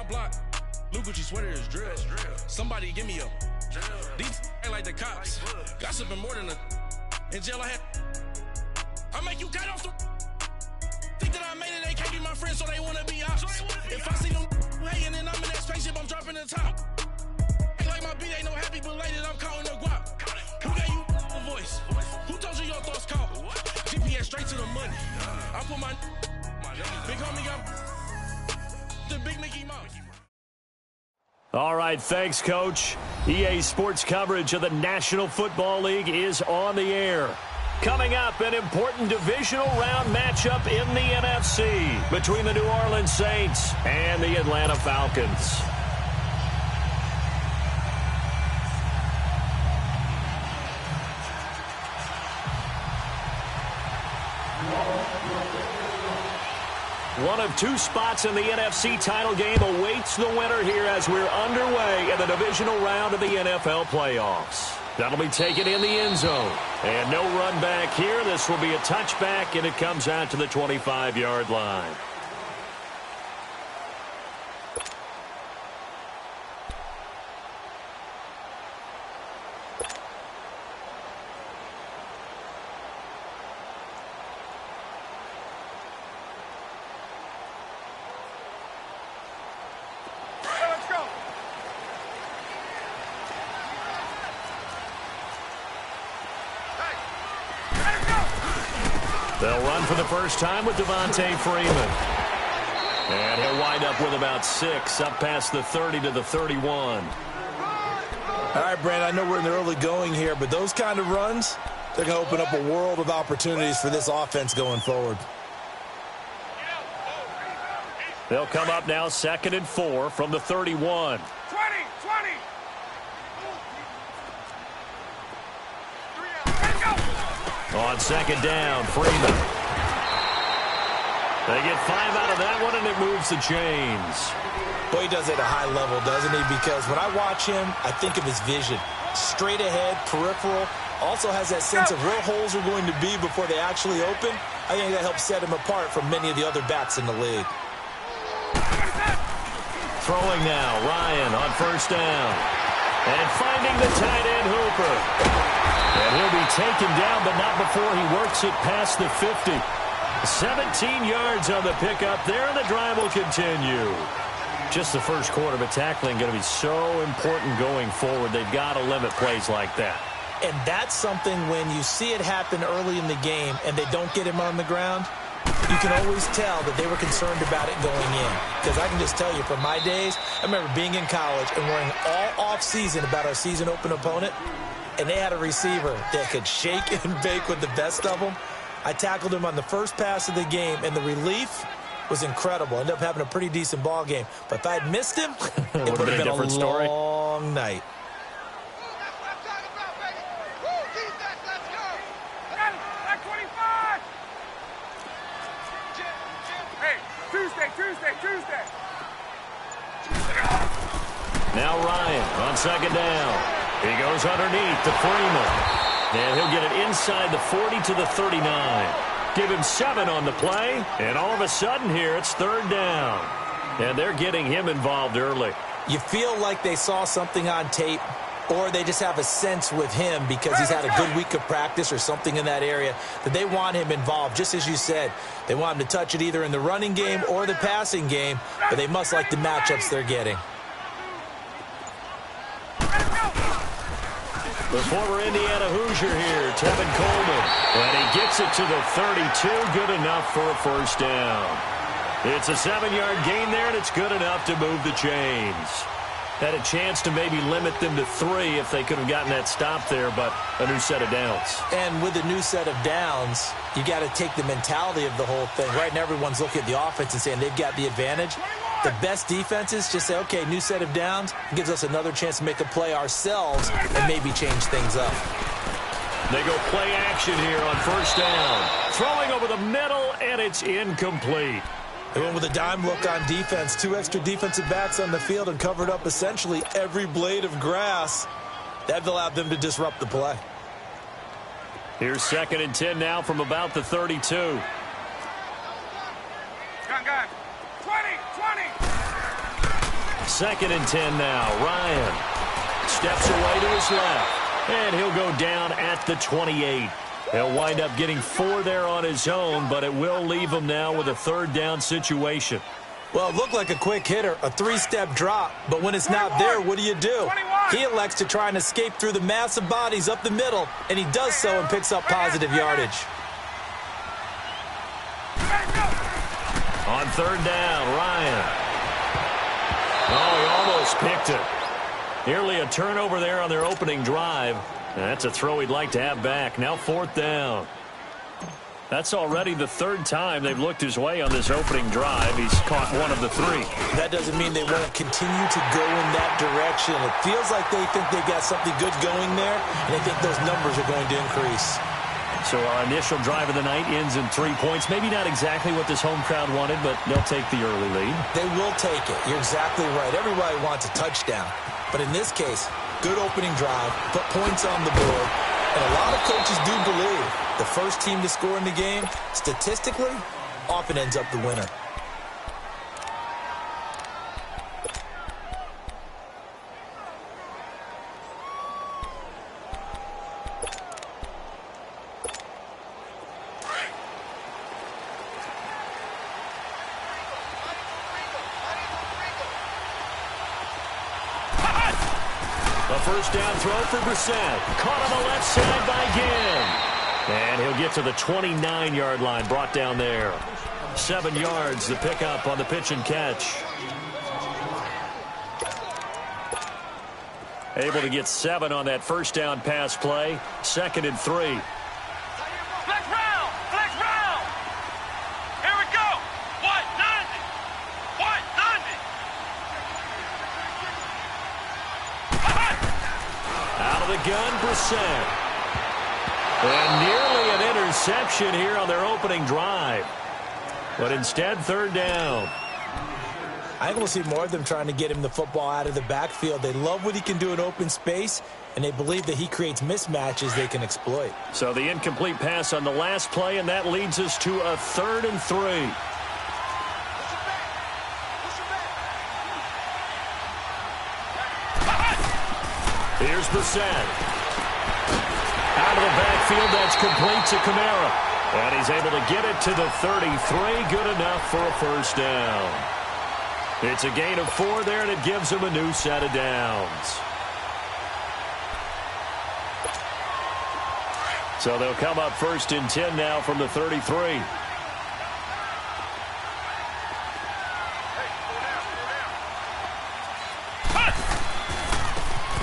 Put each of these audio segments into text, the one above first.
block. Blue Gucci sweater is drill. Somebody give me a these ain't like the cops. Gossiping more than a in jail I had. I make you cut off the think that I made it, they can't be my friends, so they wanna be ops. If I see them hating and I'm in that spaceship, I'm dropping the top. Ain't like my beat ain't no happy belated, I'm calling the guap. Who gave you a voice? Who told you your thoughts count? GPS straight to the money. I put my big homie got the big Mickey Mouse. All right, thanks, Coach. EA Sports coverage of the National Football League is on the air. Coming up, an important divisional round matchup in the NFC between the New Orleans Saints and the Atlanta Falcons. One of two spots in the NFC title game awaits the winner here as we're underway in the divisional round of the NFL playoffs. That'll be taken in the end zone. And no run back here. This will be a touchback, and it comes out to the 25-yard line. They'll run for the first time with Devontae Freeman. And he'll wind up with about 6, up past the 30 to the 31. All right, Brandon, I know we're in the early going here, but those kind of runs, they're going to open up a world of opportunities for this offense going forward. They'll come up now 2nd and 4 from the 31. 20. On 2nd down, Freeman. They get 5 out of that one, and it moves the chains. Boy, he does it at a high level, doesn't he? Because when I watch him, I think of his vision. Straight ahead, peripheral. Also has that sense of where holes are going to be before they actually open. I think that helps set him apart from many of the other backs in the league. Throwing now, Ryan on 1st down. And finding the tight end, Hooper. And he'll be taken down, but not before he works it past the 50. 17 yards on the pickup there, and the drive will continue. Just the first quarter, but tackling going to be so important going forward. They've got to limit plays like that. And that's something when you see it happen early in the game and they don't get him on the ground, you can always tell that they were concerned about it going in. Because I can just tell you, from my days, I remember being in college and worrying all off-season about our season-open opponent, and they had a receiver that could shake and bake with the best of them. I tackled him on the first pass of the game, and the relief was incredible. Ended up having a pretty decent ball game. But if I had missed him, it would have been a long night. Tuesday. Now Ryan on 2nd down. He goes underneath to Freeman. And he'll get it inside the 40 to the 39. Give him 7 on the play. And all of a sudden here, it's 3rd down. And they're getting him involved early. You feel like they saw something on tape, or they just have a sense with him because he's had a good week of practice or something in that area that they want him involved. Just as you said, they want him to touch it either in the running game or the passing game, but they must like the matchups they're getting. The former Indiana Hoosier here, Tevin Coleman. And he gets it to the 32, good enough for a 1st down. It's a 7-yard gain there, and it's good enough to move the chains. Had a chance to maybe limit them to 3 if they could have gotten that stop there, but a new set of downs. And with a new set of downs, you got to take the mentality of the whole thing. Right now, everyone's looking at the offense and saying they've got the advantage. The best defenses just say, okay, new set of downs. It gives us another chance to make a play ourselves and maybe change things up. They go play action here on 1st down. Throwing over the middle, and it's incomplete. They went with a dime look on defense. 2 extra defensive backs on the field and covered up essentially every blade of grass. That allowed them to disrupt the play. Here's 2nd and 10 now from about the 32. Gun. 20. 2nd and 10 now. Ryan steps away to his left, and he'll go down at the 28. He'll wind up getting 4 there on his own, but it will leave him now with a 3rd down situation. Well, it looked like a quick hitter, a 3-step drop, but when it's not there, what do? He elects to try and escape through the massive bodies up the middle, and he does so and picks up positive yardage. On 3rd down, Ryan. Oh, he almost picked it. Nearly a turnover there on their opening drive. That's a throw he'd like to have back. Now 4th down. That's already the 3rd time they've looked his way on this opening drive. He's caught 1 of the 3. That doesn't mean they won't continue to go in that direction. It feels like they think they got something good going there, and they think those numbers are going to increase. So our initial drive of the night ends in 3 points. Maybe not exactly what this home crowd wanted, but they'll take the early lead. They will take it. You're exactly right. Everybody wants a touchdown. But in this case, good opening drive, put points on the board, and a lot of coaches do believe the first team to score in the game, statistically, often ends up the winner. A 1st down throw for Brissett. Caught on the left side by Ginn. And he'll get to the 29-yard line, brought down there. 7 yards, the pickup on the pitch and catch. Able to get 7 on that 1st down pass play. 2nd and 3. Flex round! Flex round! Here we go! What? 90! What? 90! Out of the gun, Brissett. And nearly an interception here on their opening drive. But instead, 3rd down. I think we'll see more of them trying to get him the football out of the backfield. They love what he can do in open space, and they believe that he creates mismatches they can exploit. So the incomplete pass on the last play, and that leads us to a 3rd and 3. Here's Brissett. Out of the backfield, that's complete to Kamara. And he's able to get it to the 33. Good enough for a 1st down. It's a gain of 4 there, and it gives him a new set of downs. So they'll come up 1st and 10 now from the 33.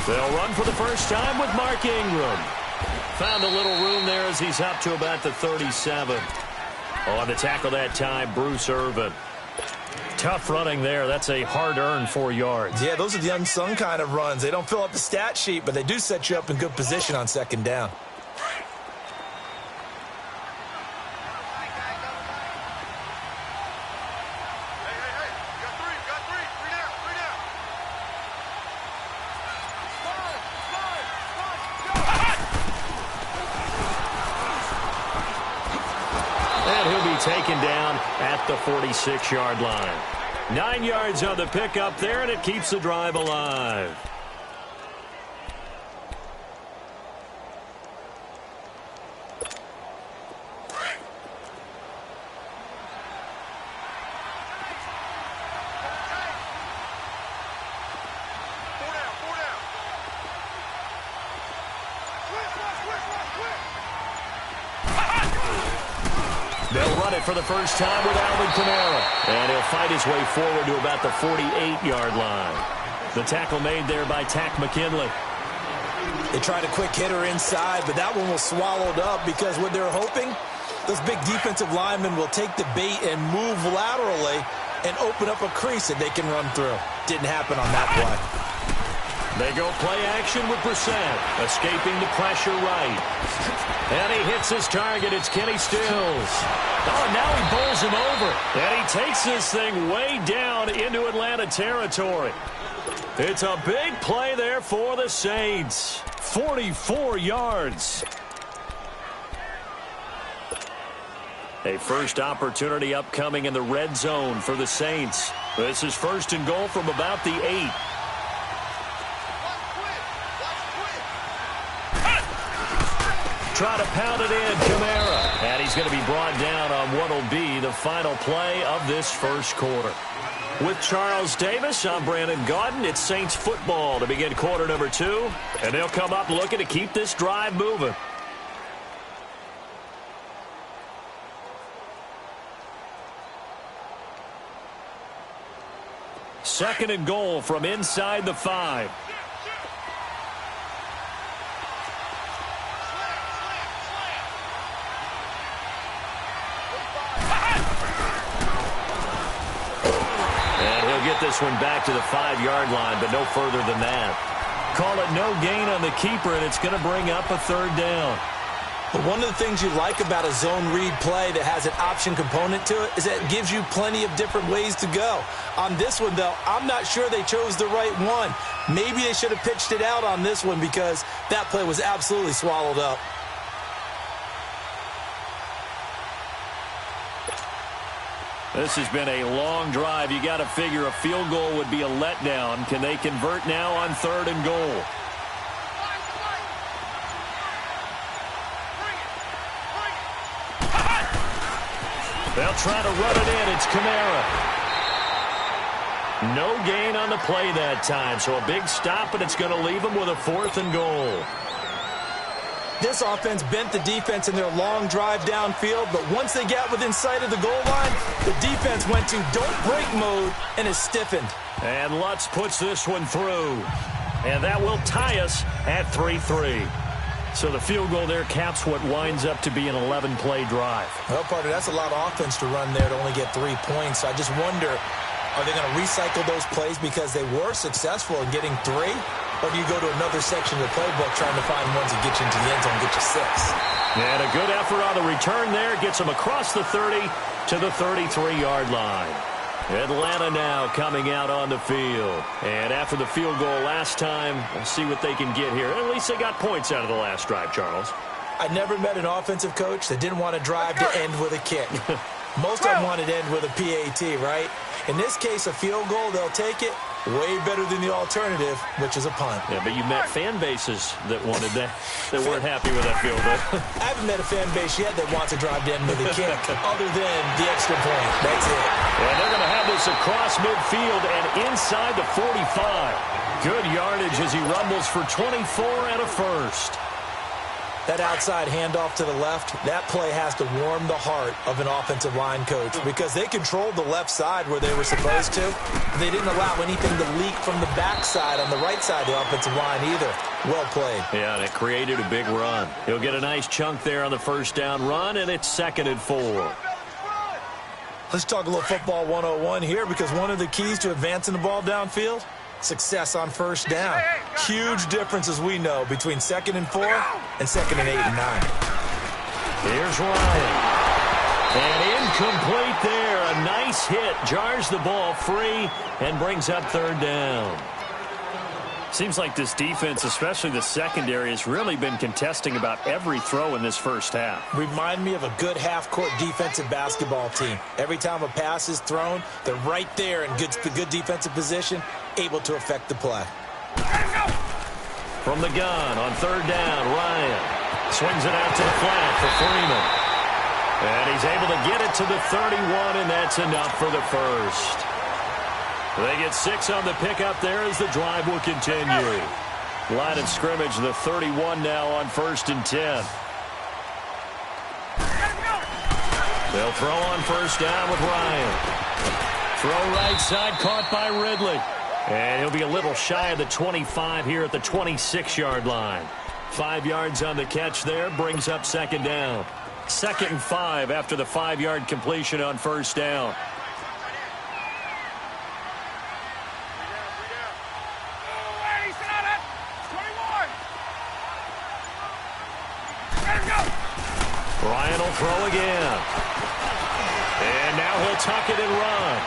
They'll run for the first time with Mark Ingram. Found a little room there as he's up to about the 37. On the tackle that time, Bruce Irvin. Tough running there. That's a hard-earned 4 yards. Yeah, those are the unsung kind of runs. They don't fill up the stat sheet, but they do set you up in good position on 2nd down. Taken down at the 46-yard line. 9 yards on the pickup there, and it keeps the drive alive. They'll run it for the first time with Alvin Kamara. And he'll fight his way forward to about the 48-yard line. The tackle made there by Tack McKinley. They tried a quick hitter inside, but that one was swallowed up because what they're hoping, those big defensive linemen will take the bait and move laterally and open up a crease that they can run through. Didn't happen on that play. They go play action with Brissett, escaping the pressure right. And he hits his target. It's Kenny Stills. Oh, now he bowls him over. And he takes this thing way down into Atlanta territory. It's a big play there for the Saints. 44 yards. A first opportunity upcoming in the red zone for the Saints. This is first and goal from about the 8. Try to pound it in, Kamara. And he's going to be brought down on what will be the final play of this first quarter. With Charles Davis, I'm Brandon Gaudin. It's Saints football to begin quarter number 2. And they'll come up looking to keep this drive moving. Second and goal from inside the 5. Get this one back to the 5-yard line, but no further than that. Call it no gain on the keeper, and it's going to bring up a third down. But one of the things you like about a zone read play that has an option component to it is that it gives you plenty of different ways to go. On this one, though, I'm not sure they chose the right one. Maybe they should have pitched it out on this one because that play was absolutely swallowed up. This has been a long drive. You got to figure a field goal would be a letdown. Can they convert now on third and goal? They'll try to run it in. It's Kamara. No gain on the play that time, so a big stop, and it's going to leave them with a 4th and goal. This offense bent the defense in their long drive downfield, but once they got within sight of the goal line, the defense went to don't break mode and is stiffened. And Lutz puts this one through. And that will tie us at 3-3. So the field goal there caps what winds up to be an 11-play drive. Well, partner, that's a lot of offense to run there to only get 3 points. I just wonder, are they going to recycle those plays because they were successful in getting 3? Or do you go to another section of the playbook trying to find ones that get you into the end zone and get you 6? And a good effort on the return there. Gets them across the 30 to the 33-yard line. Atlanta now coming out on the field. And after the field goal last time, we'll see what they can get here. At least they got points out of the last drive, Charles. I never met an offensive coach that didn't want to drive to end with a kick. Most of them wanted to end with a PAT, right? In this case, a field goal, they'll take it. Way better than the alternative, which is a punt. Yeah, but you met fan bases that wanted that, that weren't happy with that field goal. I haven't met a fan base yet that wants to drive to end with a kick, other than the extra point. That's it. And they're going to have this across midfield and inside the 45. Good yardage as he rumbles for 24 and a first. That outside handoff to the left, that play has to warm the heart of an offensive line coach because they controlled the left side where they were supposed to. They didn't allow anything to leak from the backside on the right side of the offensive line either. Well played. Yeah, and it created a big run. He'll get a nice chunk there on the first down run, and it's 2nd and 4. Let's talk a little football 101 here because one of the keys to advancing the ball downfield, success on first down. Huge difference, as we know, between 2nd and 4 and 2nd and 8 and 9. Here's Ryan. And incomplete there. A nice hit. Jars the ball free and brings up 3rd down. Seems like this defense, especially the secondary, has really been contesting about every throw in this first half. Remind me of a good half-court defensive basketball team. Every time a pass is thrown, they're right there in good defensive position, able to affect the play. From the gun on 3rd down, Ryan swings it out to the flat for Freeman. And he's able to get it to the 31, and that's enough for the first. They get 6 on the pickup there as the drive will continue. Line of scrimmage, the 31 now on 1st and 10. They'll throw on 1st down with Ryan. Throw right side, caught by Ridley. And he'll be a little shy of the 25 here at the 26-yard line. 5 yards on the catch there, brings up 2nd down. 2nd and 5 after the 5-yard completion on 1st down. Ryan will throw again. And now he'll tuck it and run.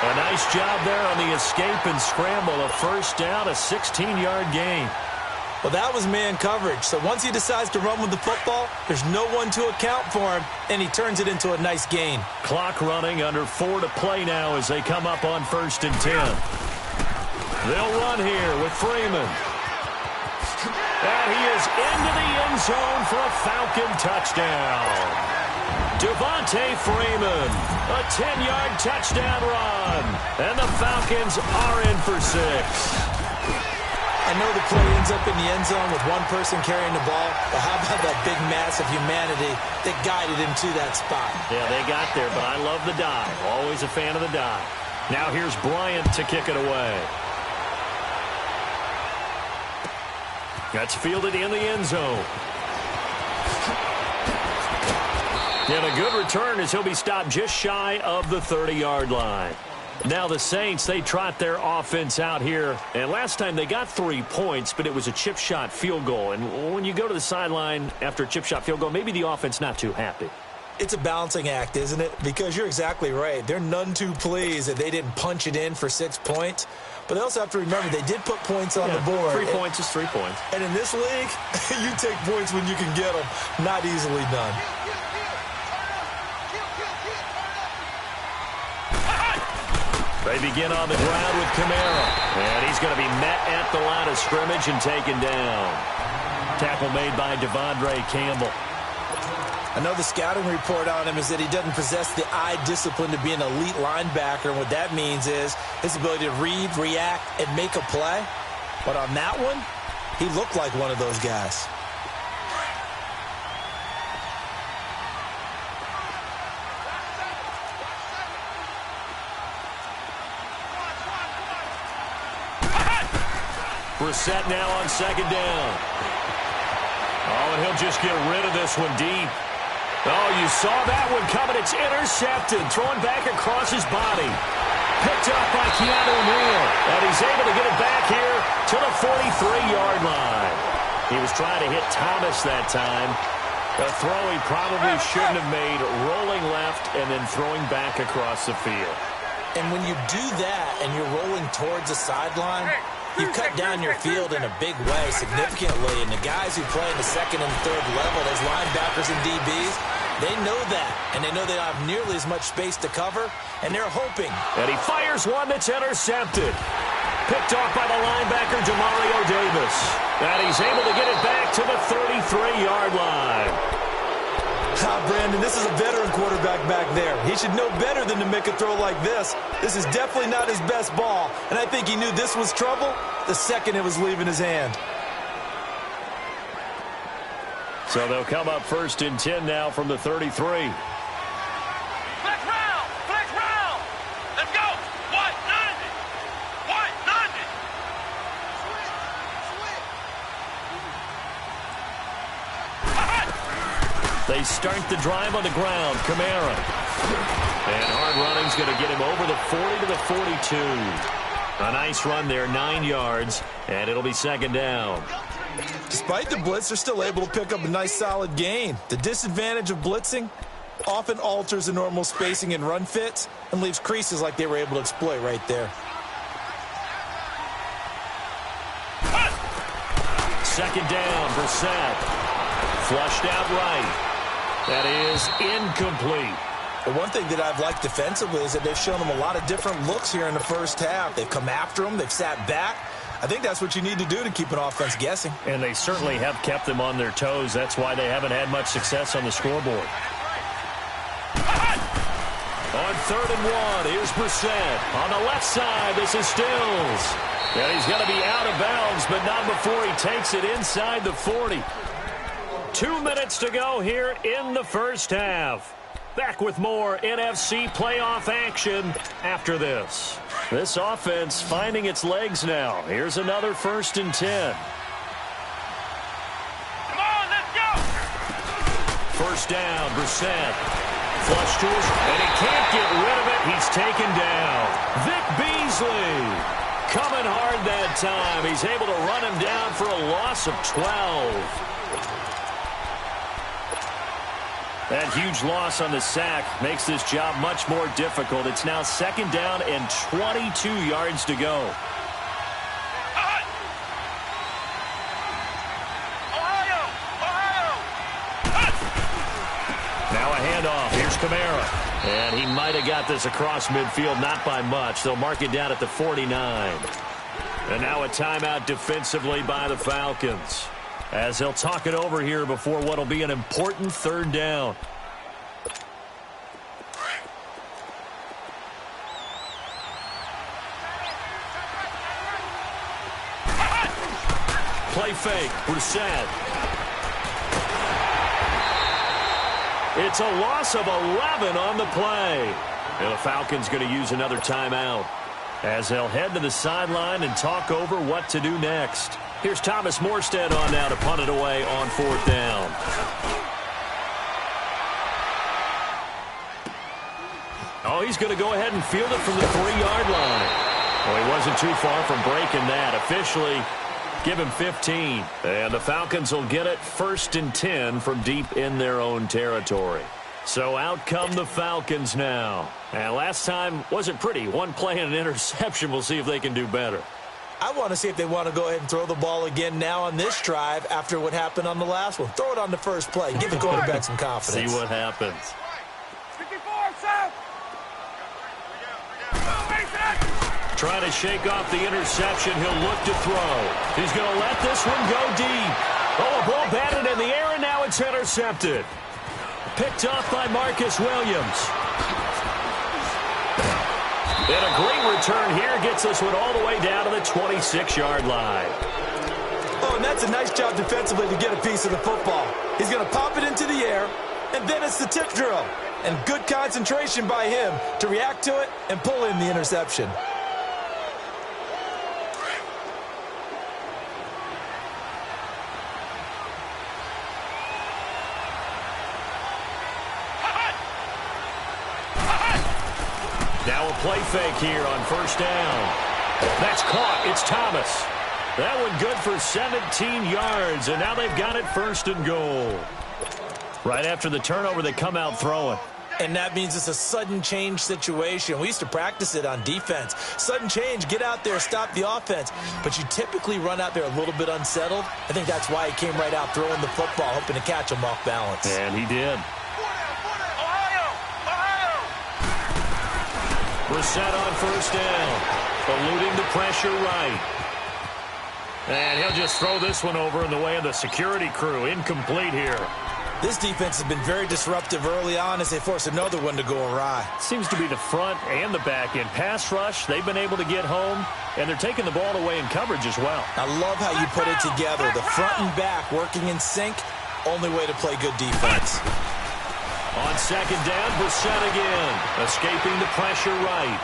A nice job there on the escape and scramble. A 1st down, a 16-yard gain. Well, that was man coverage. So once he decides to run with the football, there's no one to account for him, and he turns it into a nice gain. Clock running, under 4 to play now as they come up on 1st and 10. They'll run here with Freeman. And he is into the end zone for a Falcon touchdown. Devontae Freeman, a 10-yard touchdown run. And the Falcons are in for 6. I know the play ends up in the end zone with one person carrying the ball, but how about that big mass of humanity that guided him to that spot? Yeah, they got there, but I love the dive. Always a fan of the dive. Now here's Bryant to kick it away. That's fielded in the end zone. And a good return as he'll be stopped just shy of the 30-yard line. Now the Saints, they trot their offense out here. And last time they got 3 points, but it was a chip shot field goal. And when you go to the sideline after a chip shot field goal, maybe the offense not too happy. It's a balancing act, isn't it? Because you're exactly right. They're none too pleased that they didn't punch it in for 6 points. But they also have to remember they did put points on the board. 3 points is 3 points. And in this league, you take points when you can get them. Not easily done. They begin on the ground with Kamara. And he's going to be met at the line of scrimmage and taken down. Tackle made by Devondre Campbell. I know the scouting report on him is that he doesn't possess the eye discipline to be an elite linebacker. And what that means is his ability to read, react, and make a play. But on that one, he looked like one of those guys. Brissett now on 2nd down. Oh, and he'll just get rid of this one deep. Oh, you saw that one coming. It's intercepted. Thrown back across his body. Picked up by Keanu Neal. And he's able to get it back here to the 43-yard line. He was trying to hit Thomas that time. A throw he probably shouldn't have made, rolling left and then throwing back across the field. And when you do that and you're rolling towards the sideline, you cut down your field in a big way, significantly. And the guys who play in the 2nd and 3rd level, those linebackers and DBs, they know that. And they know they don't have nearly as much space to cover, and they're hoping. And he fires one that's intercepted. Picked off by the linebacker, Demario Davis. And he's able to get it back to the 33-yard line. Brandon, this is a veteran quarterback back there. He should know better than to make a throw like this. This is definitely not his best ball, and I think he knew this was trouble the second it was leaving his hand. So they'll come up 1st and 10 now from the 33. Flex round! Flex round! Let's go! What? 90! What? 90! They start the drive on the ground. Kamara. And hard running's going to get him over the 40 to the 42. A nice run there, 9 yards, and it'll be 2nd down. Despite the blitz, they're still able to pick up a nice solid gain. The disadvantage of blitzing often alters the normal spacing and run fits and leaves creases like they were able to exploit right there. 2nd down, Brissett. Flushed out right. That is incomplete. The one thing that I've liked defensively is that they've shown them a lot of different looks here in the first half. They've come after them. They've sat back. I think that's what you need to do to keep an offense guessing. And they certainly have kept them on their toes. That's why they haven't had much success on the scoreboard. On 3rd and 1, here's Brissett. On the left side, this is Stills. And he's going to be out of bounds, but not before he takes it inside the 40. 2 minutes to go here in the first half. Back with more NFC playoff action after this. This offense finding its legs now. Here's another 1st and 10. Come on, let's go! 1st down, Brissett. Flush to his, and he can't get rid of it. He's taken down. Vic Beasley coming hard that time. He's able to run him down for a loss of 12. That huge loss on the sack makes this job much more difficult. It's now 2nd down and 22 yards to go. Kamara. And he might have got this across midfield, not by much. They'll mark it down at the 49. And now a timeout defensively by the Falcons, as they'll talk it over here before what will be an important third down. Play fake, Brissett. It's a loss of 11 on the play. And the Falcons going to use another timeout, as they'll head to the sideline and talk over what to do next. Here's Thomas Morstead on now to punt it away on fourth down. Oh, he's going to go ahead and field it from the 3-yard line. Well, he wasn't too far from breaking that. Officially, give him 15. And the Falcons will get it 1st and 10 from deep in their own territory. So out come the Falcons now. And last time wasn't pretty. One play and an interception. We'll see if they can do better. I want to see if they want to go ahead and throw the ball again now on this drive after what happened on the last one. Throw it on the first play. Give the quarterback some confidence. See what happens. 54, Sam! Trying to shake off the interception. He'll look to throw. He's going to let this one go deep. Oh, a ball batted in the air, and now it's intercepted. Picked off by Marcus Williams. And a great return here gets this one all the way down to the 26-yard line. Oh, and that's a nice job defensively to get a piece of the football. He's going to pop it into the air, and then it's the tip drill. And good concentration by him to react to it and pull in the interception. Now a play fake here on first down. That's caught. It's Thomas. That one good for 17 yards, and now they've got it 1st and goal. Right after the turnover, they come out throwing. And that means it's a sudden change situation. We used to practice it on defense. Sudden change, get out there, stop the offense. But you typically run out there a little bit unsettled. I think that's why he came right out throwing the football, hoping to catch him off balance. And he did. Brissett on first down, eluding the pressure right. And he'll just throw this one over in the way of the security crew. Incomplete here. This defense has been very disruptive early on as they force another one to go awry. Seems to be the front and the back end. Pass rush, they've been able to get home, and they're taking the ball away in coverage as well. I love how you put it together. The front and back working in sync, only way to play good defense. On second down, Brissett again, escaping the pressure right.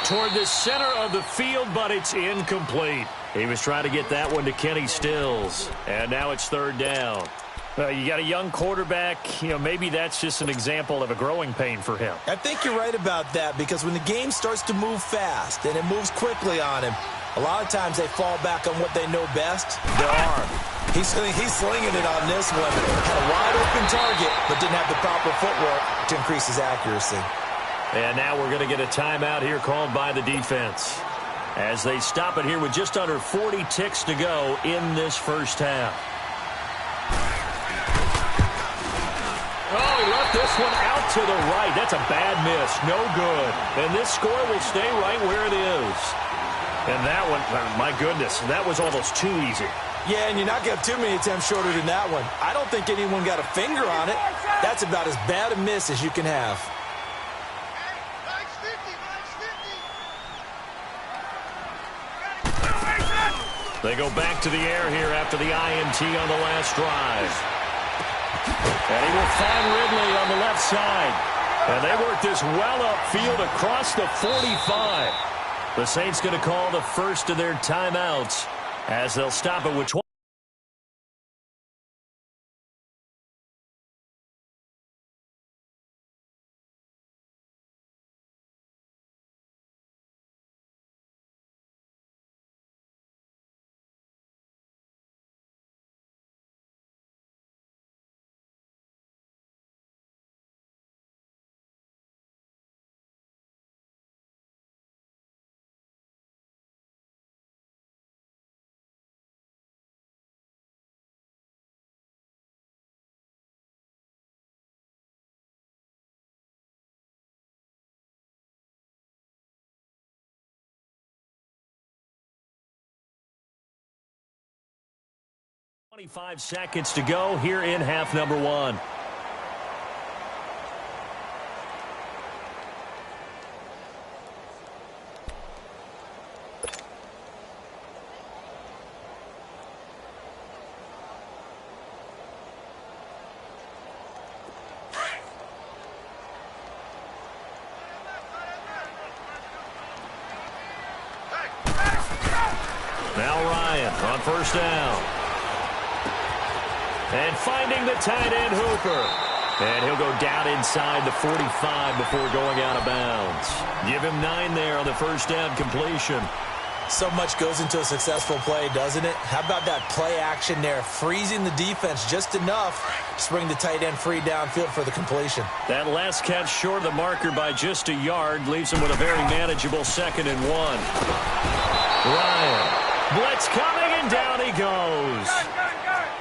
Toward the center of the field, but it's incomplete. He was trying to get that one to Kenny Stills, and now it's 3rd down. You got a young quarterback, maybe that's just an example of a growing pain for him. I think you're right about that, because when the game starts to move fast and it moves quickly on him, a lot of times they fall back on what they know best, their arm. He's slinging it on this one. Had a wide open target, but didn't have the proper footwork to increase his accuracy. And now we're going to get a timeout here called by the defense, as they stop it here with just under 40 ticks to go in this first half. Oh, he left this one out to the right. That's a bad miss. No good. And this score will stay right where it is. And that one, my goodness, that was almost too easy. Yeah, and you're not going to have too many attempts shorter than that one. I don't think anyone got a finger on it. That's about as bad a miss as you can have. They go back to the air here after the INT on the last drive. And he will find Ridley on the left side. And they work this well upfield across the 45. The Saints going to call the first of their timeouts, as they'll stop it with 25 seconds to go here in half number one. Now Ryan on first down. And finding the tight end Hooper. And he'll go down inside the 45 before going out of bounds. Give him 9 there on the first down completion. So much goes into a successful play, doesn't it? How about that play action there? Freezing the defense just enough to bring the tight end free downfield for the completion. That last catch short of the marker by just a yard leaves him with a very manageable 2nd and 1. Ryan. Blitz coming, and down he goes.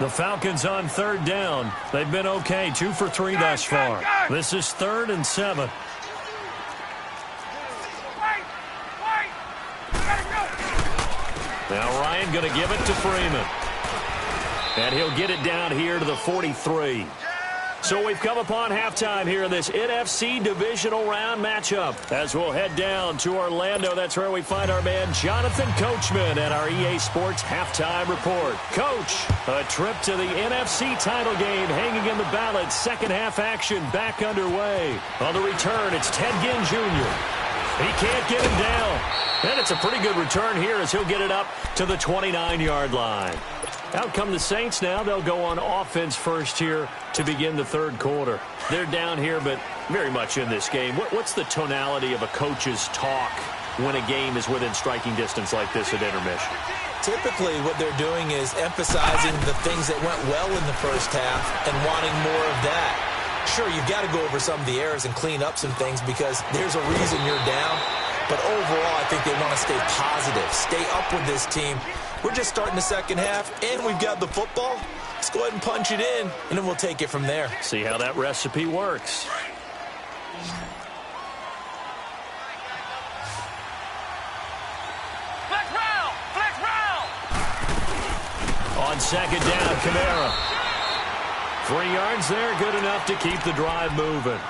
The Falcons on 3rd down. They've been okay, 2 for 3 thus far. This is 3rd and 7. Now Ryan going to give it to Freeman. And he'll get it down here to the 43. So we've come upon halftime here in this NFC divisional round matchup. As we'll head down to Orlando, that's where we find our man Jonathan Coachman at our EA Sports Halftime Report. Coach, a trip to the NFC title game hanging in the balance. Second half action back underway. On the return, it's Ted Ginn Jr. He can't get him down. And it's a pretty good return here as he'll get it up to the 29-yard line. Out come the Saints now. They'll go on offense first here to begin the 3rd quarter. They're down here, but very much in this game. What's the tonality of a coach's talk when a game is within striking distance like this at intermission? Typically, what they're doing is emphasizing the things that went well in the first half and wanting more of that. Sure, you've got to go over some of the errors and clean up some things because there's a reason you're down. But overall, I think they want to stay positive, stay up with this team. We're just starting the second half, and we've got the football. Let's go ahead and punch it in, and then we'll take it from there. See how that recipe works. Flex round! Flex round! On 2nd down, Kamara. 3 yards there, good enough to keep the drive moving.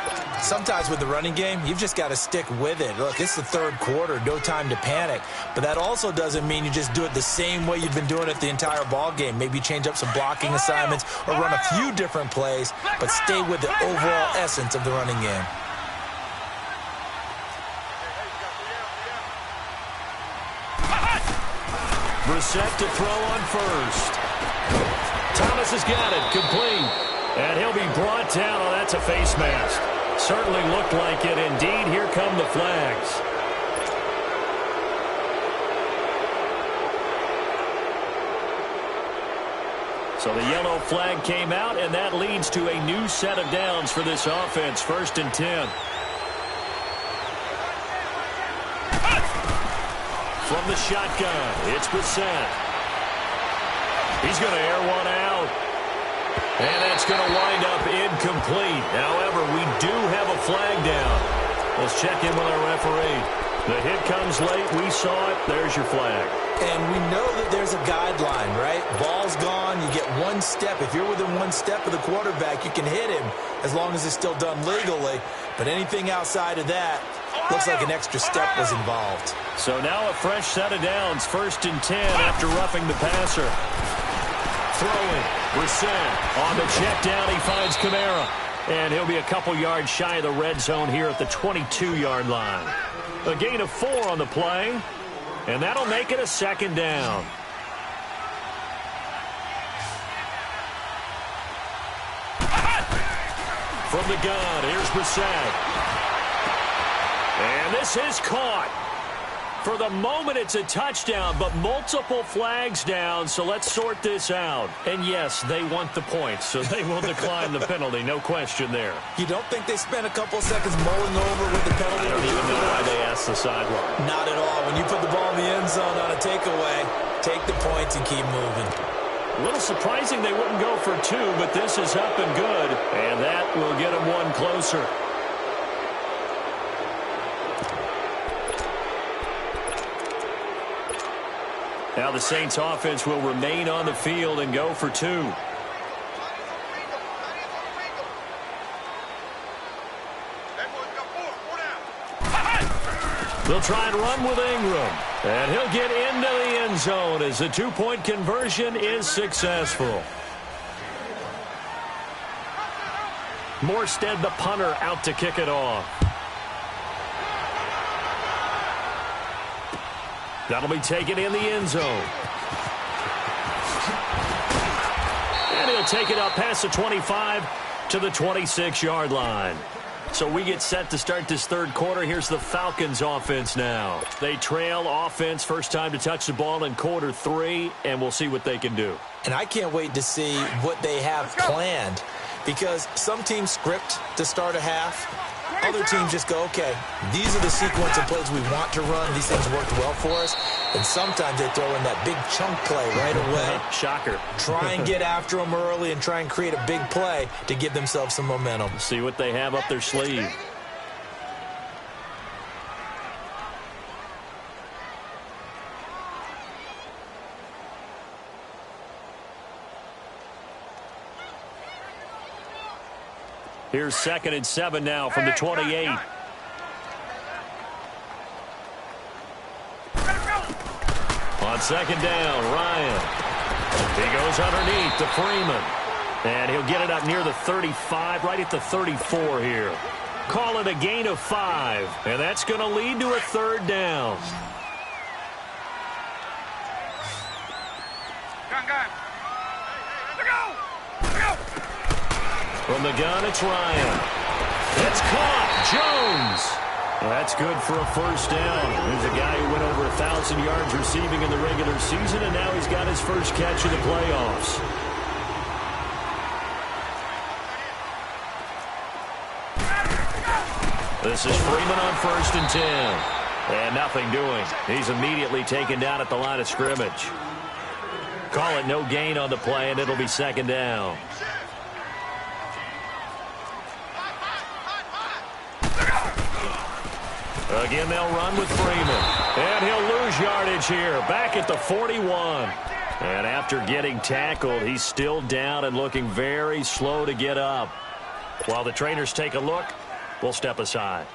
Sometimes with the running game, you've just got to stick with it. Look, it's the 3rd quarter, no time to panic. But that also doesn't mean you just do it the same way you've been doing it the entire ball game. Maybe change up some blocking assignments or run a few different plays, but stay with the overall essence of the running game. Brissett to throw on first. Thomas has got it, complete. And he'll be brought down. Oh, that's a face mask. Certainly looked like it. Indeed, here come the flags. So the yellow flag came out, and that leads to a new set of downs for this offense. 1st and 10. From the shotgun, it's Brissett. He's going to air one out. And that's going to wind up incomplete. However, we do have a flag down. Let's check in with our referee. The hit comes late. We saw it. There's your flag. And we know that there's a guideline, right? Ball's gone. You get 1 step. If you're within 1 step of the quarterback, you can hit him as long as it's still done legally. But anything outside of that, looks like an extra step was involved. So now a fresh set of downs. 1st and 10 after roughing the passer. Throwing. Brissett on the check down. He finds Kamara. And he'll be a couple yards shy of the red zone here at the 22-yard line. A gain of 4 on the play. And that'll make it a 2nd down. From the gun, here's Brissett. And this is caught. For the moment, it's a touchdown, but multiple flags down, so let's sort this out. And yes, they want the points, so they will decline the penalty, no question there. You don't think they spent a couple seconds mulling over with the penalty? I don't even know why they asked the sideline. Not at all. When you put the ball in the end zone on a takeaway, take the points and keep moving. A little surprising they wouldn't go for 2, but this is up and good, and that will get them 1 closer. Now the Saints offense will remain on the field and go for 2. They'll try and run with Ingram. And he'll get into the end zone as the 2-point conversion is successful. Morstead, the punter, out to kick it off. That'll be taken in the end zone. And he'll take it up past the 25 to the 26-yard line. So we get set to start this third quarter. Here's the Falcons offense now. They trail offense, first time to touch the ball in quarter 3, and we'll see what they can do. And I can't wait to see what they have planned, because some teams script to start a half. Other teams just go, okay, these are the sequence of plays we want to run. These things worked well for us. And sometimes they throw in that big chunk play right away. Shocker. Try and get after them early and try and create a big play to give themselves some momentum. See what they have up their sleeve. Here's 2nd and 7 now from the 28. On 2nd down, Ryan. He goes underneath to Freeman. And he'll get it up near the 35, right at the 34 here. Call it a gain of 5. And that's going to lead to a 3rd down. Gun. Look out! From the gun, it's Ryan. It's caught. Jones. That's good for a 1st down. There's a guy who went over 1,000 yards receiving in the regular season, and now he's got his first catch in the playoffs. This is Freeman on 1st and 10. And nothing doing. He's immediately taken down at the line of scrimmage. Call it no gain on the play, and it'll be 2nd down. Again, they'll run with Freeman. And he'll lose yardage here. Back at the 41. And after getting tackled, he's still down and looking very slow to get up. While the trainers take a look, we'll step aside.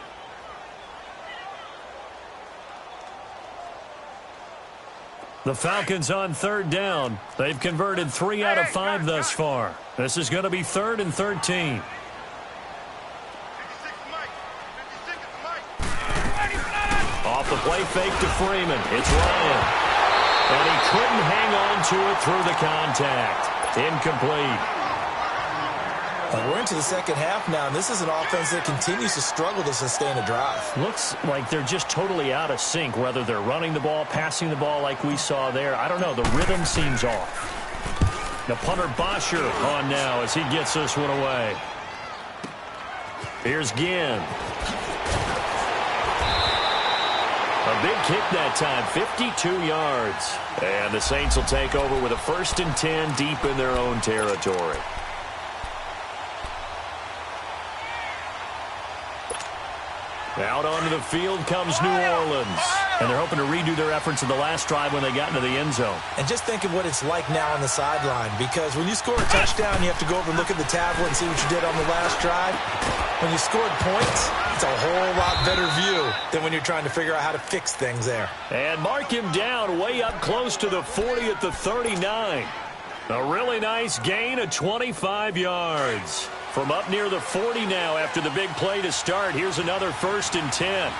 The Falcons on 3rd down. They've converted 3 out of 5 thus far. This is going to be 3rd and 13. Off the play fake to Freeman. It's Ryan. And he couldn't hang on to it through the contact. Incomplete. We're into the 2nd half now, and this is an offense that continues to struggle to sustain a drive. Looks like they're just totally out of sync, whether they're running the ball, passing the ball like we saw there. I don't know. The rhythm seems off. The punter Bosher on now as he gets this one away. Here's Ginn. A big kick that time, 52 yards. And the Saints will take over with a 1st and 10 deep in their own territory. Out onto the field comes New Orleans. And they're hoping to redo their efforts in the last drive when they got into the end zone. And just think of what it's like now on the sideline, because when you score a touchdown, you have to go over and look at the tablet and see what you did on the last drive. When you scored points, it's a whole lot better view than when you're trying to figure out how to fix things there. And mark him down way up close to the 40 at the 39. A really nice gain of 25 yards. From up near the 40 now after the big play to start. Here's another 1st and 10.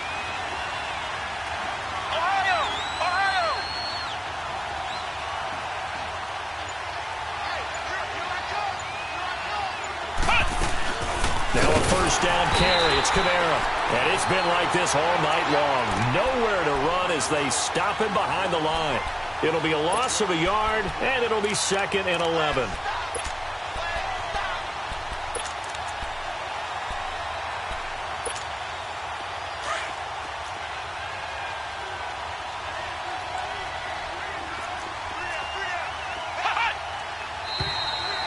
Now a 1st down carry. It's Kamara. And it's been like this all night long. Nowhere to run as they stop him behind the line. It'll be a loss of a yard, and it'll be 2nd and 11.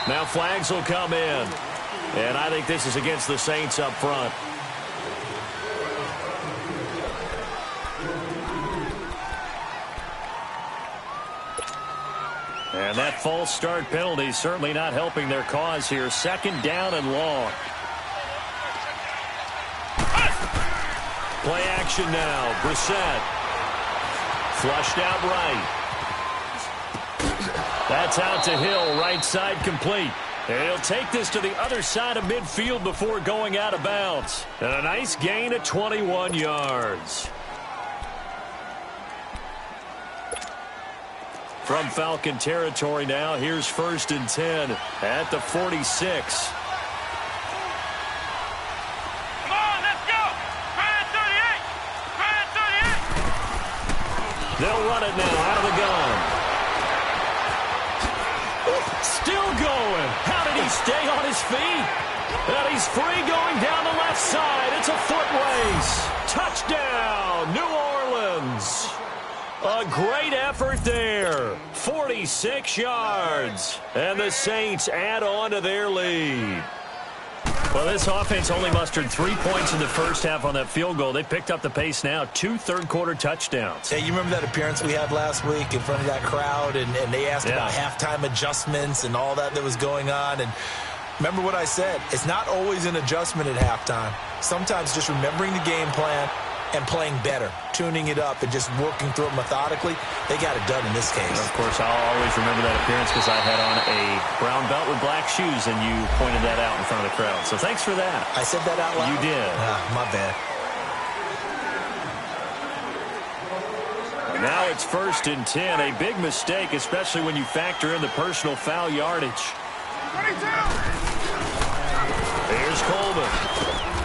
Now flags will come in. And I think this is against the Saints up front. And that false start penalty certainly not helping their cause here. Second down and long. Play action now. Brissett. Flushed out right. That's out to Hill. Right side complete. And he'll take this to the other side of midfield before going out of bounds. And a nice gain of 21 yards. From Falcon territory now, here's 1st and 10 at the 46. Come on, let's go! Try at 38! Try at 38! They'll run it now out of the gun. Still going. How did he stay on his feet? And he's free going down the left side. It's a foot race. Touchdown, New Orleans. A great effort there. 46 yards. And the Saints add on to their lead. Well, this offense only mustered 3 points in the first half on that field goal. They picked up the pace now. 2 third-quarter touchdowns. Hey, you remember that appearance we had last week in front of that crowd, and they asked about halftime adjustments and all that was going on. And remember what I said. It's not always an adjustment at halftime. Sometimes just remembering the game plan and playing better, tuning it up, and just working through it methodically. They got it done in this case. And of course, I'll always remember that appearance because I had on a brown belt with black shoes, and you pointed that out in front of the crowd. So thanks for that. I said that out loud? You did. My bad. And now it's 1st and 10. A big mistake, especially when you factor in the personal foul yardage. 22! Here's Coleman.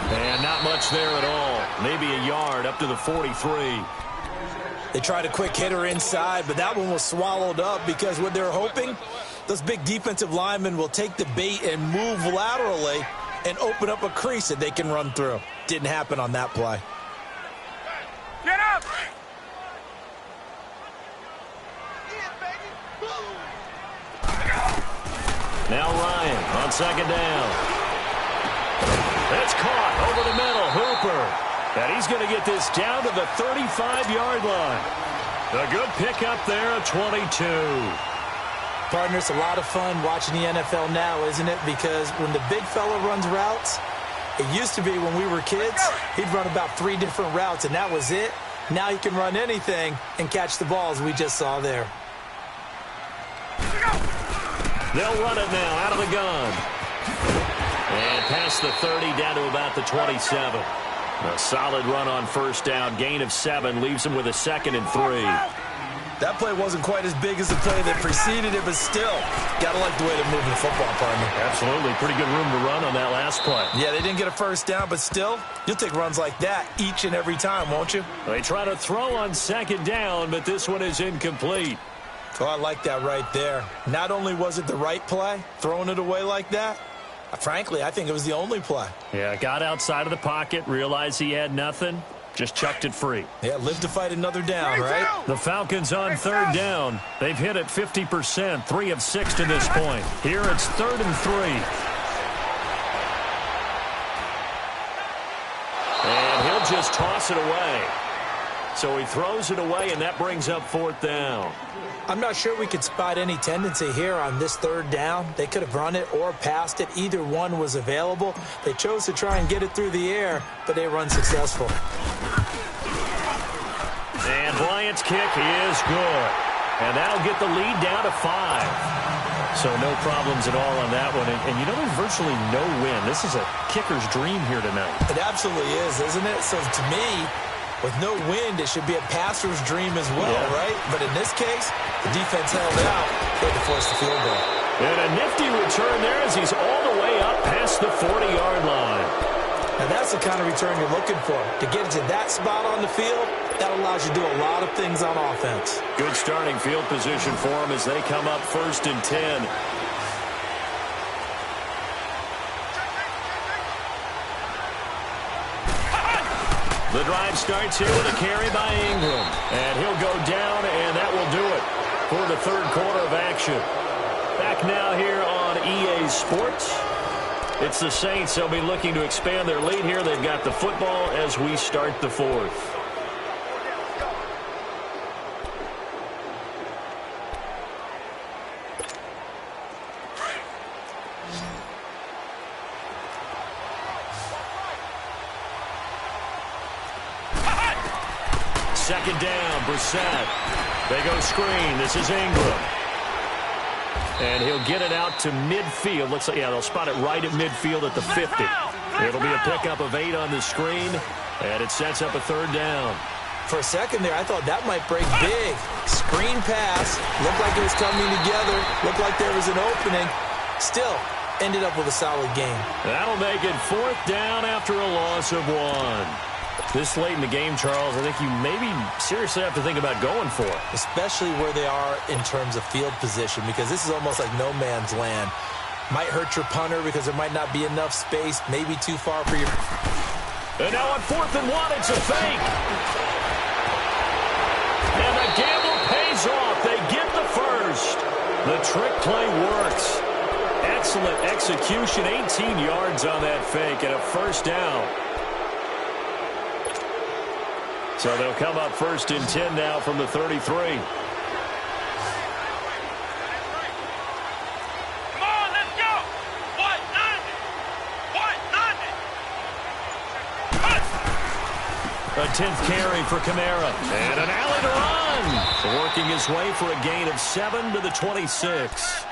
And not much there at all. Maybe a yard up to the 43. They tried a quick hitter inside, but that one was swallowed up because what they're hoping, those big defensive linemen will take the bait and move laterally and open up a crease that they can run through. Didn't happen on that play. Get up! Now Ryan on 2nd down. It's caught over the middle. Hooper. And he's going to get this down to the 35-yard line. A good pickup there at 22. Partner, it's a lot of fun watching the NFL now, isn't it? Because when the big fella runs routes, it used to be when we were kids, he'd run about 3 different routes, and that was it. Now he can run anything and catch the balls we just saw there. They'll run it now out of the gun. And past the 30 down to about the 27. A solid run on 1st down. Gain of 7 leaves him with a 2nd and 3. That play wasn't quite as big as the play that preceded it, but still, got to like the way they're moving the football, partner. Absolutely. Pretty good room to run on that last play. Yeah, they didn't get a 1st down, but still, you'll take runs like that each and every time, won't you? They try to throw on 2nd down, but this one is incomplete. Oh, I like that right there. Not only was it the right play, throwing it away like that, frankly, I think it was the only play. Yeah, got outside of the pocket, realized he had nothing, just chucked it free. Yeah, live to fight another down, right? The Falcons on 3rd down. They've hit it 50%, 3 of 6 to this point. Here it's 3rd and 3. And he'll just toss it away. So he throws it away, and that brings up 4th down. I'm not sure we could spot any tendency here on this 3rd down. They could have run it or passed it. Either one was available. They chose to try and get it through the air, but they run successful. And Bryant's kick is good. And that'll get the lead down to 5. So no problems at all on that one. And you know, there's virtually no win. This is a kicker's dream here tonight. It absolutely is, isn't it? So to me, with no wind, it should be a passer's dream as well, right? But in this case, the defense held out. They had to force the field goal. And a nifty return there as he's all the way up past the 40-yard line. Now, that's the kind of return you're looking for. To get to that spot on the field, that allows you to do a lot of things on offense. Good starting field position for them as they come up 1st and 10. The drive starts here with a carry by Ingram. And he'll go down, and that will do it for the 3rd quarter of action. Back now here on EA Sports. It's the Saints. They'll be looking to expand their lead here. They've got the football as we start the 4th. second down, Brissett. They go screen. This is Ingram. And he'll get it out to midfield. Looks like, yeah, they'll spot it right at midfield at the 50. It'll be a pickup of 8 on the screen, and it sets up a third down. For a second there, I thought that might break big. Screen pass. Looked like it was coming together. Looked like there was an opening. Still, ended up with a solid game. That'll make it fourth down after a loss of 1. This late in the game, Charles, I think you maybe seriously have to think about going for it. Especially where they are in terms of field position, because this is almost like no man's land. Might hurt your punter because there might not be enough space, maybe too far for your... And now on 4th and 1, it's a fake. And the gamble pays off. They get the first. The trick play works. Excellent execution, 18 yards on that fake and a first down. So they'll come up 1st and 10 now from the 33. Come on, let's go. What, 90? What, 90? A 10th carry for Kamara. And an alley to run. Working his way for a gain of 7 to the 26.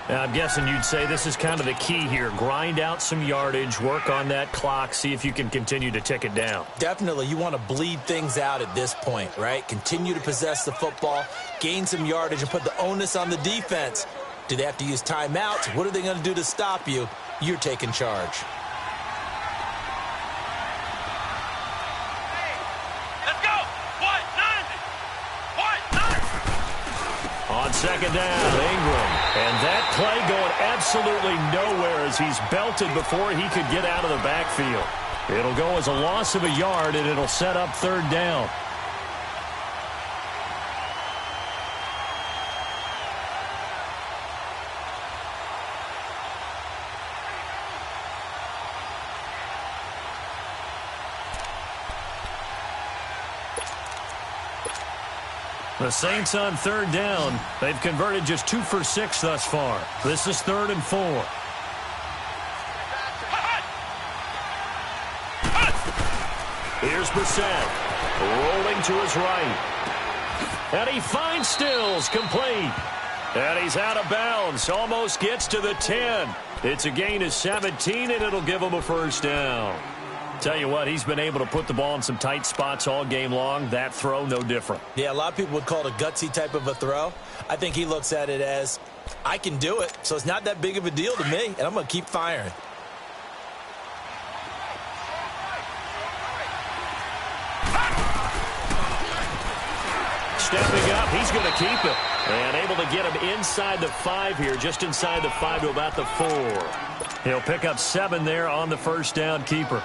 Now, I'm guessing you'd say this is kind of the key here. Grind out some yardage, work on that clock, see if you can continue to tick it down. Definitely. You want to bleed things out at this point, right? Continue to possess the football, gain some yardage, and put the onus on the defense. Do they have to use timeouts? What are they going to do to stop you? You're taking charge. Let's go. What, 90? What, 90? On second down, Ingram. And that play going absolutely nowhere as he's belted before he could get out of the backfield. It'll go as a loss of a yard, and it'll set up 3rd down. The Saints on 3rd down. They've converted just 2 for 6 thus far. This is 3rd and 4. Here's Brissett. Rolling to his right. And he finds Stills complete. And he's out of bounds. Almost gets to the 10. It's a gain of 17, and it'll give him a first down. Tell you what, he's been able to put the ball in some tight spots all game long. That throw, no different. Yeah, a lot of people would call it a gutsy type of a throw. I think he looks at it as, I can do it, so it's not that big of a deal to me, and I'm going to keep firing. Stepping up, he's going to keep it. And able to get him inside the 5 here, just inside the 5 to about the 4. He'll pick up 7 there on the first down keeper.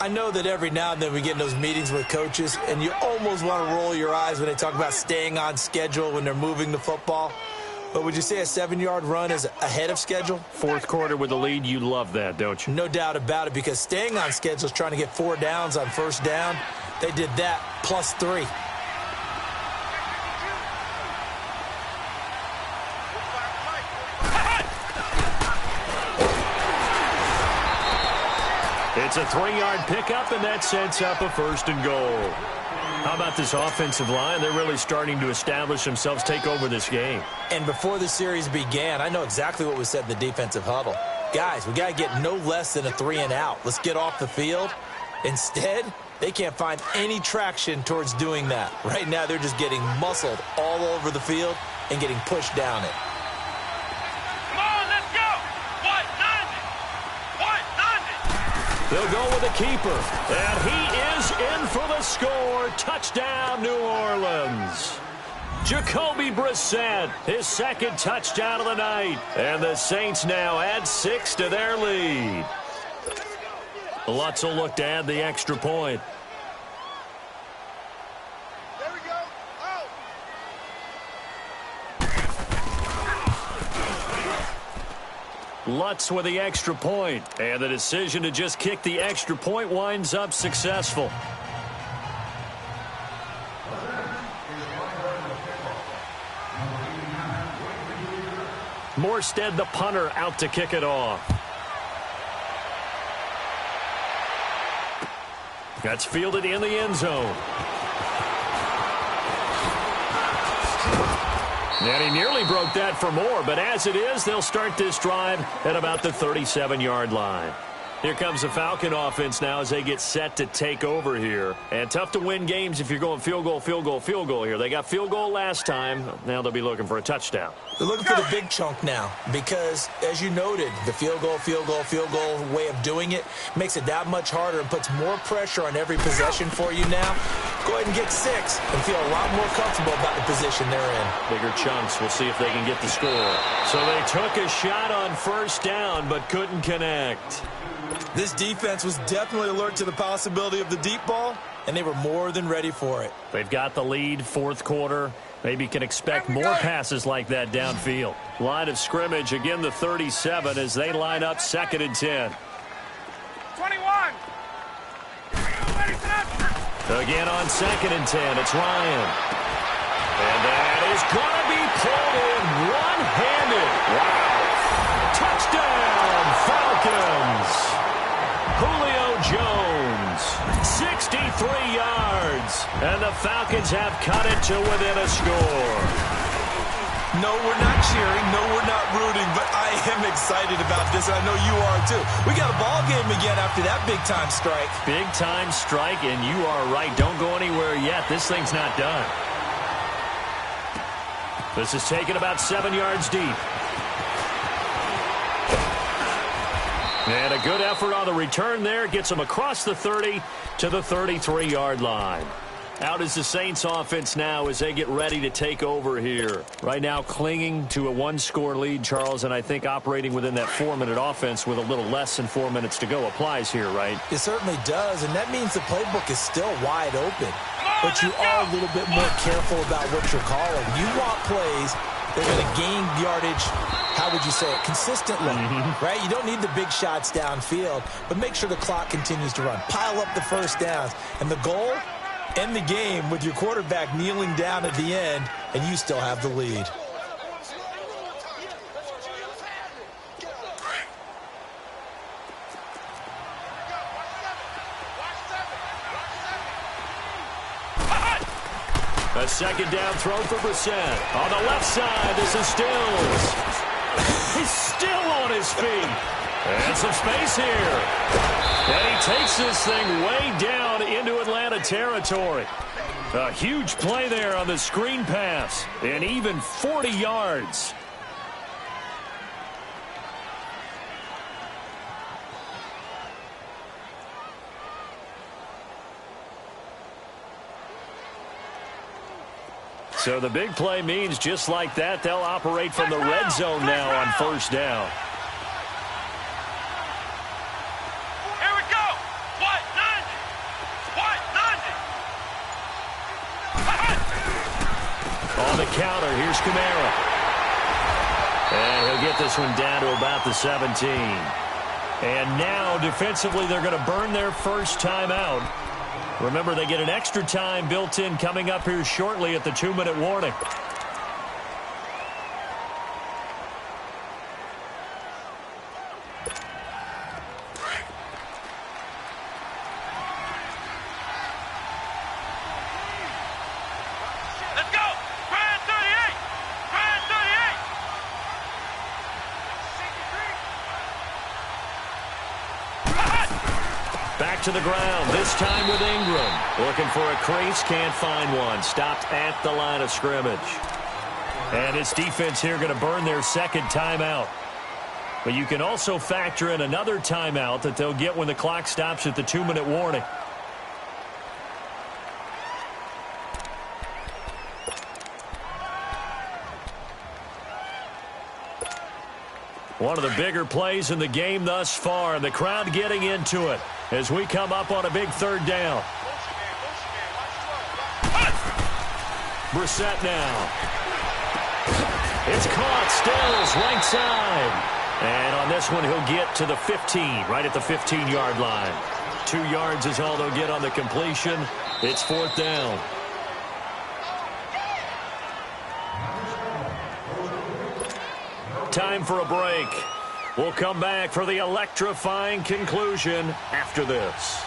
I know that every now and then we get in those meetings with coaches, and you almost want to roll your eyes when they talk about staying on schedule when they're moving the football. But would you say a 7-yard run is ahead of schedule? 4th quarter with the lead, you love that, don't you? No doubt about it, because staying on schedule is trying to get 4 downs on first down. They did that plus 3. It's a 3-yard pickup, and that sets up a 1st and goal. How about this offensive line? They're really starting to establish themselves, take over this game. And before the series began, I know exactly what was said in the defensive huddle. Guys, we got to get no less than a 3-and-out. Let's get off the field. Instead, they can't find any traction towards doing that. Right now, they're just getting muscled all over the field and getting pushed down it. They'll go with a keeper, and he is in for the score. Touchdown, New Orleans. Jacoby Brissett, his 2nd touchdown of the night. And the Saints now add 6 to their lead. Lutz will look to add the extra point. There we go. Oh. Lutz with the extra point, and the decision to just kick the extra point winds up successful. Morstead, the punter, out to kick it off. That's fielded in the end zone. And he nearly broke that for more, but as it is, they'll start this drive at about the 37-yard line. Here comes the Falcon offense now as they get set to take over here. And tough to win games if you're going field goal, field goal, field goal here. They got field goal last time. Now they'll be looking for a touchdown. They're looking for the big chunk now because, as you noted, the field goal way of doing it makes it that much harder and puts more pressure on every possession for you now. Go ahead and get 6 and feel a lot more comfortable about the position they're in. Bigger chunks. We'll see if they can get the score. So they took a shot on first down but couldn't connect. This defense was definitely alert to the possibility of the deep ball, and they were more than ready for it. They've got the lead, fourth quarter. Maybe can expect more passes like that downfield. Line of scrimmage, again the 37 as they line up 2nd and 10. 21. Again on 2nd and 10, it's Ryan. And that is going to be pulled in one-handed. Wow. Touchdown, Falcons. Julio Jones, 63 yards, and the Falcons have cut it to within a score. No, we're not cheering. No, we're not rooting, but I am excited about this, and I know you are too. We got a ball game again after that big-time strike. Big-time strike, and you are right. Don't go anywhere yet. This thing's not done. This is taken about 7 yards deep. And a good effort on the return there. Gets them across the 30 to the 33-yard line. Out is the Saints offense now as they get ready to take over here. Right now clinging to a one-score lead, Charles, and I think operating within that 4-minute offense with a little less than 4 minutes to go applies here, right? It certainly does, and that means the playbook is still wide open. But you are a little bit more careful about what you're calling. You want plays that are going to gain yardage, how would you say it, consistently, right? You don't need the big shots downfield, but make sure the clock continues to run. Pile up the first downs. And the goal, end the game with your quarterback kneeling down at the end, and you still have the lead. A second down throw for Brissett. On the left side, this is Stills. He's still on his feet. And some space here. And he takes this thing way down into Atlanta territory. A huge play there on the screen pass. And even 40 yards. So the big play means just like that, they'll operate from the red zone now on first down. Here we go. What? 90. On the counter, here's Kamara. And he'll get this one down to about the 17. And now, defensively, they're going to burn their first timeout. Remember, they get an extra time built in coming up here shortly at the 2-minute warning. Let's go. Grand 38. Grand 38. Back to the ground, this time with Ingram. Looking for a crease, can't find one. Stopped at the line of scrimmage. And its defense here going to burn their second timeout. But you can also factor in another timeout that they'll get when the clock stops at the 2-minute warning. One of the bigger plays in the game thus far, and the crowd getting into it as we come up on a big third down. Brissett now. It's caught, Stills, right side. And on this one, he'll get to the 15, right at the 15-yard line. 2 yards is all they'll get on the completion. It's fourth down. Time for a break. We'll come back for the electrifying conclusion after this.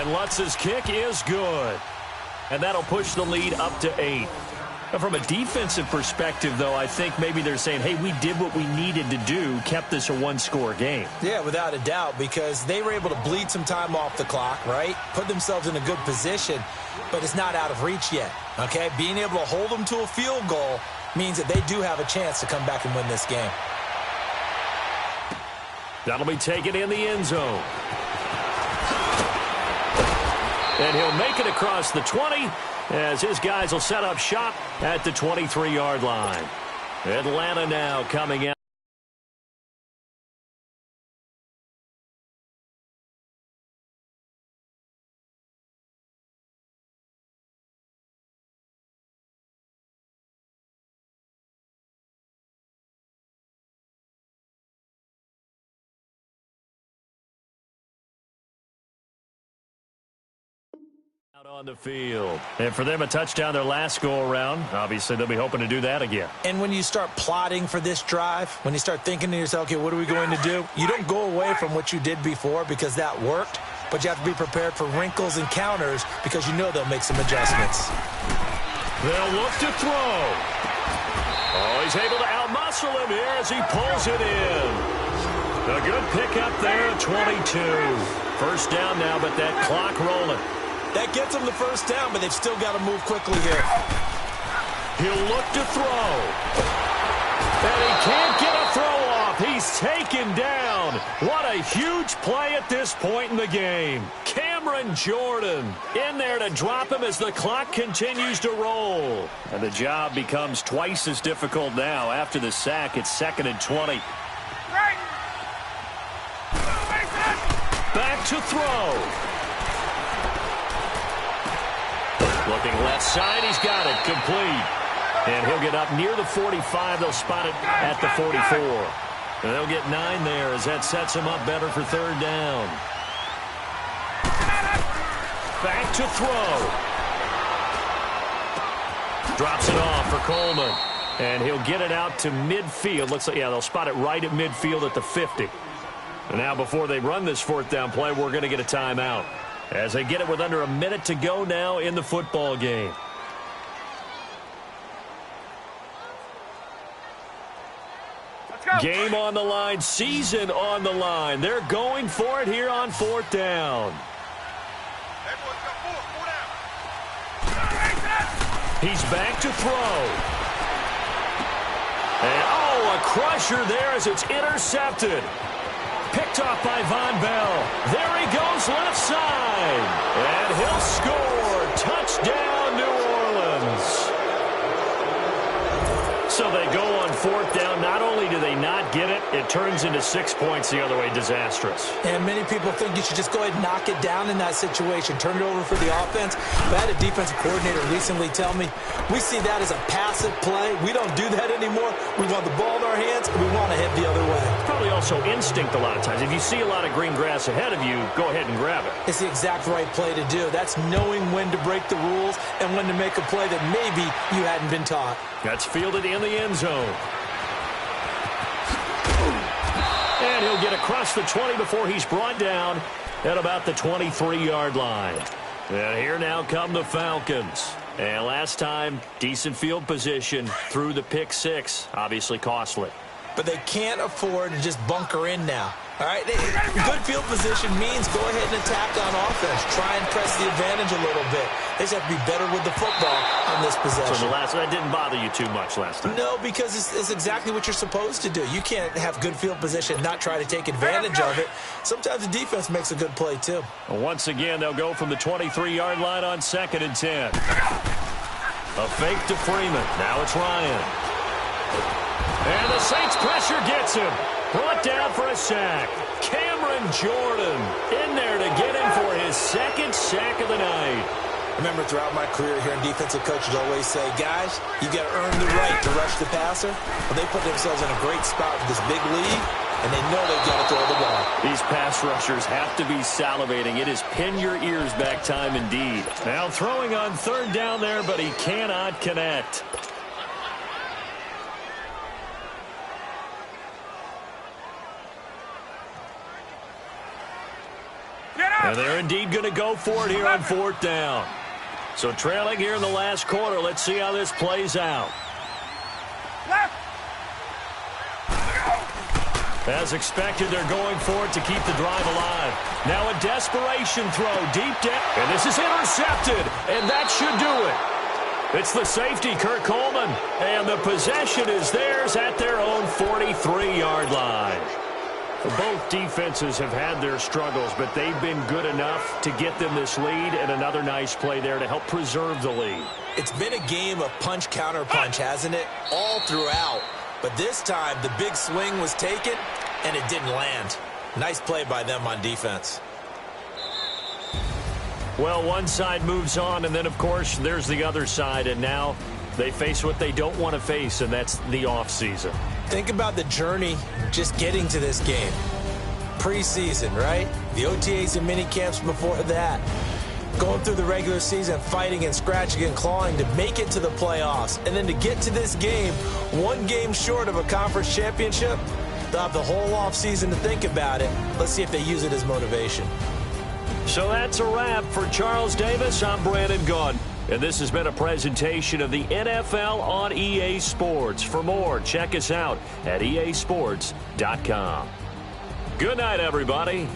And Lutz's kick is good. And that'll push the lead up to 8. Now, from a defensive perspective, though, I think maybe they're saying, hey, we did what we needed to do, kept this a one-score game. Yeah, without a doubt, because they were able to bleed some time off the clock, right? Put themselves in a good position, but it's not out of reach yet, okay? Being able to hold them to a field goal means that they do have a chance to come back and win this game. That'll be taken in the end zone. And he'll make it across the 20 as his guys will set up shop at the 23-yard line. Atlanta now coming out. Out on the field. And for them, a touchdown their last go-around. Obviously, they'll be hoping to do that again. And when you start plotting for this drive, when you start thinking to yourself, okay, what are we going to do? You don't go away from what you did before because that worked, but you have to be prepared for wrinkles and counters because you know they'll make some adjustments. They'll look to throw. Oh, he's able to outmuscle him here as he pulls it in. A good pickup there at 22. First down now, but that clock rolling. That gets them the first down, but they've still got to move quickly here. He'll look to throw. And he can't get a throw off. He's taken down. What a huge play at this point in the game. Cameron Jordan in there to drop him as the clock continues to roll. And the job becomes twice as difficult now. After the sack, it's 2nd and 20. Back to throw. Looking left side, he's got it, complete. And he'll get up near the 45. They'll spot it at the 44. And they'll get 9 there as that sets him up better for third down. Back to throw. Drops it off for Coleman. And he'll get it out to midfield. Looks like, yeah, they'll spot it right at midfield at the 50. And now before they run this 4th down play, we're going to get a timeout. As they get it with under a minute to go now in the football game. Game on the line, season on the line. They're going for it here on 4th down. He's back to throw. And, oh, a crusher there as it's intercepted. Picked off by Von Bell. There he goes left side. And he'll score. Touchdown, New Orleans. So they go on 4th down. Not only do they not get it, it turns into 6 points the other way. Disastrous. And many people think you should just go ahead and knock it down in that situation. Turn it over for the offense. But I had a defensive coordinator recently tell me, we see that as a passive play. We don't do that anymore. We want the ball in our hands, and we want to head the other way. It's probably also instinct a lot of times. If you see a lot of green grass ahead of you, go ahead and grab it. It's the exact right play to do. That's knowing when to break the rules and when to make a play that maybe you hadn't been taught. That's fielded in the end zone. And he'll get across the 20 before he's brought down at about the 23-yard line. And here now come the Falcons. And last time, decent field position through the pick 6. Obviously costly. But they can't afford to just bunker in now. All right, good field position means go ahead and attack on offense. Try and press the advantage a little bit. They just have to be better with the football on this possession. So that didn't bother you too much last time? No, because it's exactly what you're supposed to do. You can't have good field position and not try to take advantage of it. Sometimes the defense makes a good play, too. Well, once again, they'll go from the 23-yard line on 2nd and 10. A fake to Freeman. Now it's Ryan. And the Saints pressure gets him. Brought down for a sack. Cameron Jordan in there to get him for his 2nd sack of the night. Remember, throughout my career here in defensive coaches always say, guys, you got to earn the right to rush the passer. Well, they put themselves in a great spot with this big lead, and they know they've got to throw the ball. These pass rushers have to be salivating. It is pin your ears back time indeed. Now throwing on 3rd down there, but he cannot connect. And they're indeed going to go for it here on 4th down. So trailing here in the last quarter. Let's see how this plays out. As expected, they're going for it to keep the drive alive. Now a desperation throw deep down. And this is intercepted. And that should do it. It's the safety, Kirk Coleman. And the possession is theirs at their own 43-yard line. Both defenses have had their struggles, but they've been good enough to get them this lead, and another nice play there to help preserve the lead. It's been a game of punch-counter-punch, hasn't it? All throughout. But this time, the big swing was taken, and it didn't land. Nice play by them on defense. Well, one side moves on, and then, of course, there's the other side, and now they face what they don't want to face, and that's the offseason. Think about the journey just getting to this game. Preseason, right? The OTAs and mini camps before that. Going through the regular season, fighting and scratching and clawing to make it to the playoffs. And then to get to this game, one game short of a conference championship, they'll have the whole offseason to think about it. Let's see if they use it as motivation. So that's a wrap for Charles Davis. I'm Brandon Gunn. And this has been a presentation of the NFL on EA Sports. For more, check us out at easports.com. Good night, everybody.